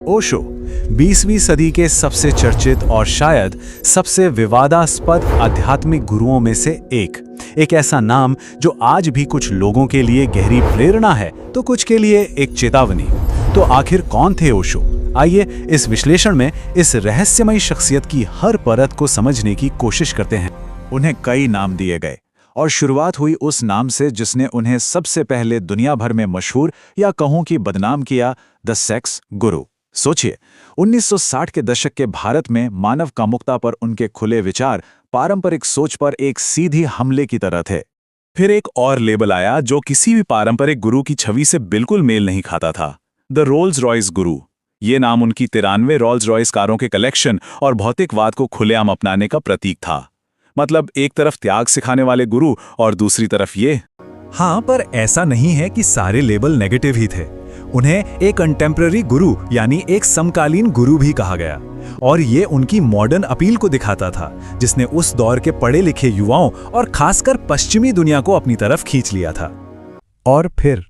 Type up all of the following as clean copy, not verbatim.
ओशो 20वीं सदी के सबसे चर्चित और शायद सबसे विवादास्पद आध्यात्मिक गुरुओं में से एक ऐसा नाम जो आज भी कुछ लोगों के लिए गहरी प्रेरणा है तो कुछ के लिए एक चेतावनी। तो आखिर कौन थे ओशो? आइए इस विश्लेषण में इस रहस्यमयी शख्सियत की हर परत को समझने की कोशिश करते हैं। उन्हें कई नाम दिए गए और शुरुआत हुई उस नाम से जिसने उन्हें सबसे पहले दुनिया भर में मशहूर या कहूं कि बदनाम किया, द सेक्स गुरु। सोचिए, 1960 के दशक के भारत में मानव कामुकता पर उनके खुले विचार पारंपरिक सोच पर एक सीधी हमले की तरह थे। फिर एक और लेबल आया जो किसी भी पारंपरिक गुरु की छवि से बिल्कुल मेल नहीं खाता था, द रोल्स रॉयस गुरु। ये नाम उनकी 93 रोल्स रॉयस कारों के कलेक्शन और भौतिकवाद को खुलेआम अपनाने का प्रतीक था। मतलब एक तरफ त्याग सिखाने वाले गुरु और दूसरी तरफ ये। हाँ, पर ऐसा नहीं है कि सारे लेबल नेगेटिव ही थे। उन्हें एक कंटेम्पररी गुरु यानी एक समकालीन गुरु भी कहा गया और ये उनकी मॉडर्न अपील को दिखाता था जिसने उस दौर के पढ़े लिखे युवाओं और खासकर पश्चिमी दुनिया को अपनी तरफ खींच लिया था। और फिर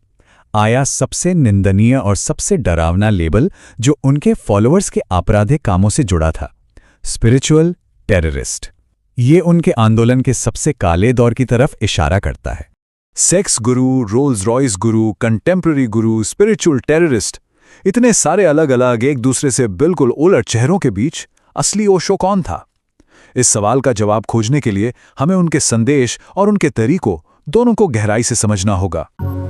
आया सबसे निंदनीय और सबसे डरावना लेबल जो उनके फॉलोअर्स के आपराधिक कामों से जुड़ा था, स्पिरिचुअल टेररिस्ट। ये उनके आंदोलन के सबसे काले दौर की तरफ इशारा करता है। सेक्स गुरु, रोल्स रॉयस गुरु, कंटेम्पररी गुरु, स्पिरिचुअल टेररिस्ट, इतने सारे अलग अलग एक दूसरे से बिल्कुल उलट चेहरों के बीच असली ओशो कौन था? इस सवाल का जवाब खोजने के लिए हमें उनके संदेश और उनके तरीकों दोनों को गहराई से समझना होगा।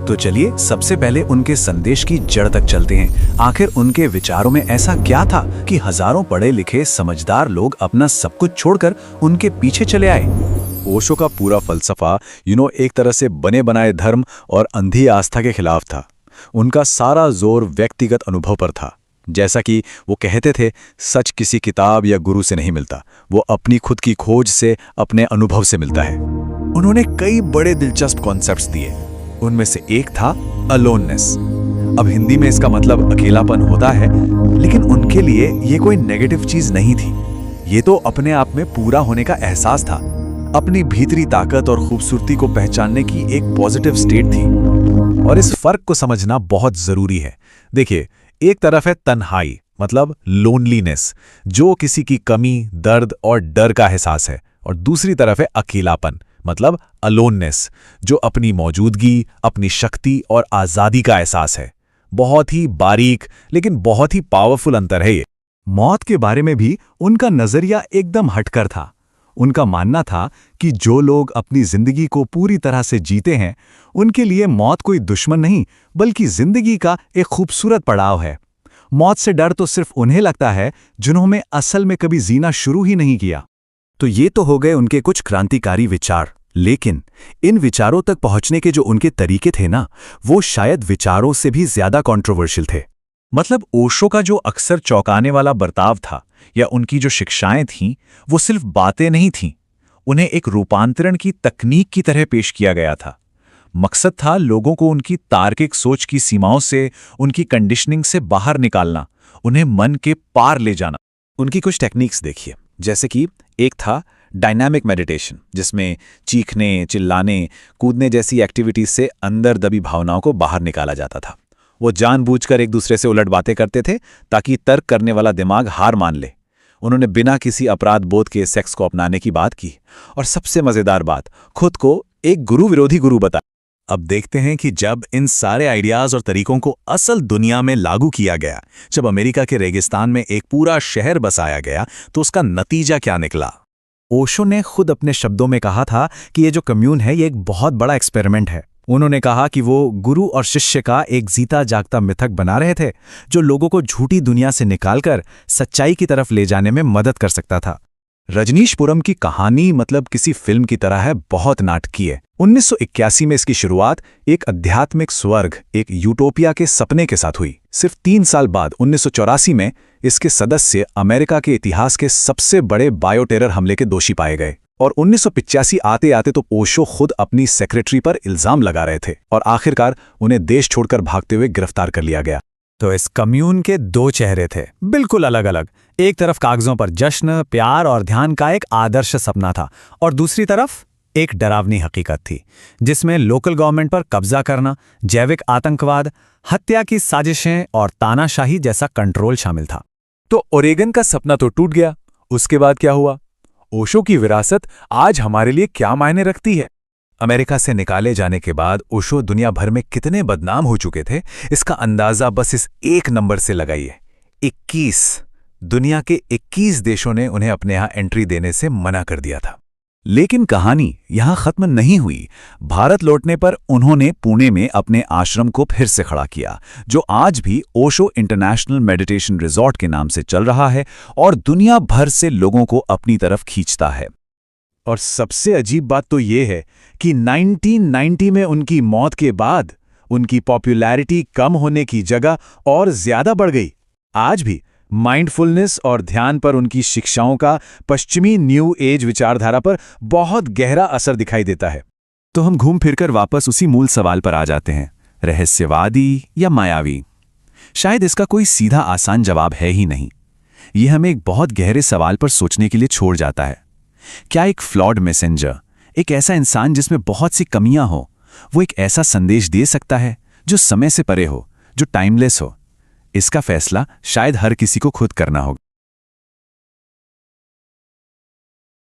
तो चलिए सबसे पहले उनके संदेश की जड़ तक चलते हैं। आखिर उनके विचारों में ऐसा क्या था कि हजारों पढ़े लिखे समझदार लोग अपना सब कुछ छोड़कर उनके पीछे चले आए? ओशो का पूरा फलसफा एक तरह से बने बनाए धर्म और अंधी आस्था के खिलाफ था। उनका सारा जोर व्यक्तिगत अनुभव पर था। जैसा कि वो कहते थे, सच किसी किताब या गुरु से नहीं मिलता, वो अपनी खुद की खोज से, अपने अनुभव से मिलता है। उन्होंने कई बड़े दिलचस्प कॉन्सेप्ट्स दिए। उनमें से एक था अलोननेस। अब हिंदी में इसका मतलब अकेलापन होता है, लेकिन उनके लिए ये कोई नेगेटिव चीज नहीं थी। ये तो अपने आप में पूरा होने का एहसास था, अपनी भीतरी ताकत और खूबसूरती को पहचानने की एक पॉजिटिव स्टेट थी। और इस फर्क को समझना बहुत जरूरी है। देखिए, एक तरफ है तन्हाई मतलब लोनलीनेस, जो किसी की कमी, दर्द और डर का एहसास है, और दूसरी तरफ है अकेलापन मतलब अलोननेस, जो अपनी मौजूदगी, अपनी शक्ति और आजादी का एहसास है। बहुत ही बारीक लेकिन बहुत ही पावरफुल अंतर है ये। मौत के बारे में भी उनका नजरिया एकदम हटकर था। उनका मानना था कि जो लोग अपनी जिंदगी को पूरी तरह से जीते हैं, उनके लिए मौत कोई दुश्मन नहीं बल्कि जिंदगी का एक खूबसूरत पड़ाव है। मौत से डर तो सिर्फ उन्हें लगता है जिन्होंने असल में कभी जीना शुरू ही नहीं किया। तो ये तो हो गए उनके कुछ क्रांतिकारी विचार, लेकिन इन विचारों तक पहुंचने के जो उनके तरीके थे ना, वो शायद विचारों से भी ज्यादा कंट्रोवर्शियल थे। मतलब ओशो का जो अक्सर चौंकाने वाला बर्ताव था या उनकी जो शिक्षाएं थीं, वो सिर्फ बातें नहीं थीं, उन्हें एक रूपांतरण की तकनीक की तरह पेश किया गया था। मकसद था लोगों को उनकी तार्किक सोच की सीमाओं से, उनकी कंडीशनिंग से बाहर निकालना, उन्हें मन के पार ले जाना। उनकी कुछ टेक्निक्स देखिए, जैसे कि एक था डायनामिक मेडिटेशन, जिसमें चीखने, चिल्लाने, कूदने जैसी एक्टिविटीज से अंदर दबी भावनाओं को बाहर निकाला जाता था। वो जानबूझकर एक दूसरे से उलट बातें करते थे ताकि तर्क करने वाला दिमाग हार मान ले। उन्होंने बिना किसी अपराध बोध के सेक्स को अपनाने की बात की, और सबसे मजेदार बात, खुद को एक गुरु विरोधी गुरु बताया। अब देखते हैं कि जब इन सारे आइडियाज और तरीकों को असल दुनिया में लागू किया गया, जब अमेरिका के रेगिस्तान में एक पूरा शहर बसाया गया, तो उसका नतीजा क्या निकला। ओशो ने खुद अपने शब्दों में कहा था कि ये जो कम्यून है, ये एक बहुत बड़ा एक्सपेरिमेंट है। उन्होंने कहा कि वो गुरु और शिष्य का एक जीता जागता मिथक बना रहे थे जो लोगों को झूठी दुनिया से निकालकर सच्चाई की तरफ ले जाने में मदद कर सकता था। रजनीशपुरम की कहानी मतलब किसी फिल्म की तरह है, बहुत नाटकीय है। 1981 में इसकी शुरुआत एक आध्यात्मिक स्वर्ग, एक यूटोपिया के सपने के साथ हुई। सिर्फ 3 साल बाद 1984 में इसके सदस्य अमेरिका के इतिहास के सबसे बड़े बायोटेरर हमले के दोषी पाए गए, और 1985 आते आते तो ओशो खुद अपनी सेक्रेटरी पर इल्जाम लगा रहे थे, और आखिरकार उन्हें देश छोड़कर भागते हुए गिरफ्तार कर लिया गया। तो इस कम्यून के 2 चेहरे थे, बिल्कुल अलग अलग। एक तरफ कागजों पर जश्न, प्यार और ध्यान का एक आदर्श सपना था, और दूसरी तरफ एक डरावनी हकीकत थी जिसमें लोकल गवर्नमेंट पर कब्जा करना, जैविक आतंकवाद, हत्या की साजिशें और तानाशाही जैसा कंट्रोल शामिल था। तो ओरेगन का सपना तो टूट गया। उसके बाद क्या हुआ? ओशो की विरासत आज हमारे लिए क्या मायने रखती है? अमेरिका से निकाले जाने के बाद ओशो दुनिया भर में कितने बदनाम हो चुके थे, इसका अंदाजा बस इस एक नंबर से लगाइए। 21। दुनिया के 21 देशों ने उन्हें अपने यहां एंट्री देने से मना कर दिया था। लेकिन कहानी यहां खत्म नहीं हुई। भारत लौटने पर उन्होंने पुणे में अपने आश्रम को फिर से खड़ा किया, जो आज भी ओशो इंटरनेशनल मेडिटेशन रिजॉर्ट के नाम से चल रहा है और दुनिया भर से लोगों को अपनी तरफ खींचता है। और सबसे अजीब बात तो ये है कि 1990 में उनकी मौत के बाद उनकी पॉपुलैरिटी कम होने की जगह और ज्यादा बढ़ गई। आज भी माइंडफुलनेस और ध्यान पर उनकी शिक्षाओं का पश्चिमी न्यू एज विचारधारा पर बहुत गहरा असर दिखाई देता है। तो हम घूम फिरकर वापस उसी मूल सवाल पर आ जाते हैं, रहस्यवादी या मायावी? शायद इसका कोई सीधा आसान जवाब है ही नहीं। यह हमें एक बहुत गहरे सवाल पर सोचने के लिए छोड़ जाता है। क्या एक फ्लॉड मैसेंजर, एक ऐसा इंसान जिसमें बहुत सी कमियां हो, वो एक ऐसा संदेश दे सकता है जो समय से परे हो, जो टाइमलेस हो? इसका फैसला शायद हर किसी को खुद करना होगा।